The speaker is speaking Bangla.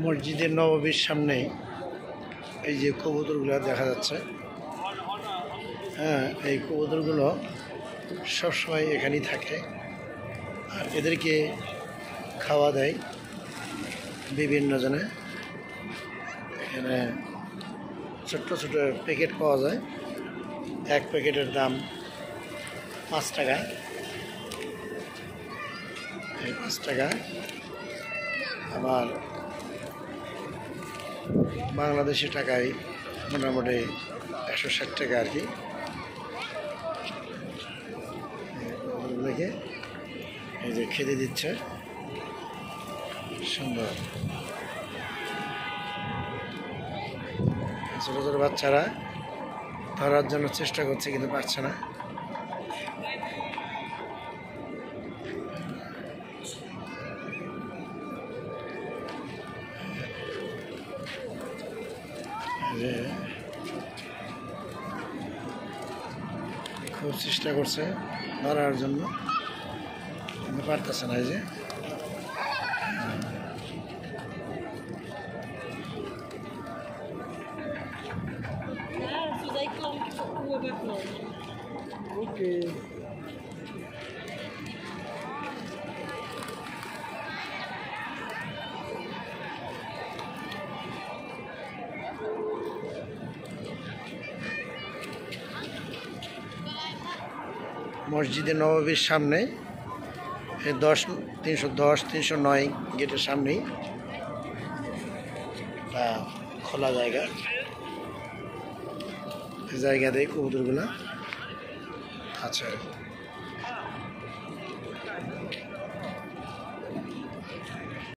মসজিদের নববীর সামনে এই যে কবুতরগুলো দেখা যাচ্ছে। হ্যাঁ, এই কবুতরগুলো সবসময় এখানেই থাকে আর এদেরকে খাওয়া দেয় বিভিন্ন জনে। এখানে ছোট্ট ছোট প্যাকেট পাওয়া যায়, এক প্যাকেটের দাম 5 টাকা। এই 5 টাকা আবার বাংলাদেশি টাকায় মোটামুটি 160 টাকা আর কি। এই যে খেতে দিচ্ছে, সুন্দর। ছোট ছোট বাচ্চারা ধরার জন্য চেষ্টা করছে কিন্তু পারছে না। খুব চেষ্টা করছে ধরার জন্য কিন্তু পারতেছে না। এই যে মসজিদে নববীর সামনে 310 309 গেটের সামনেই খোলা জায়গা। জায়গাতে কবুতরগুলা আছে।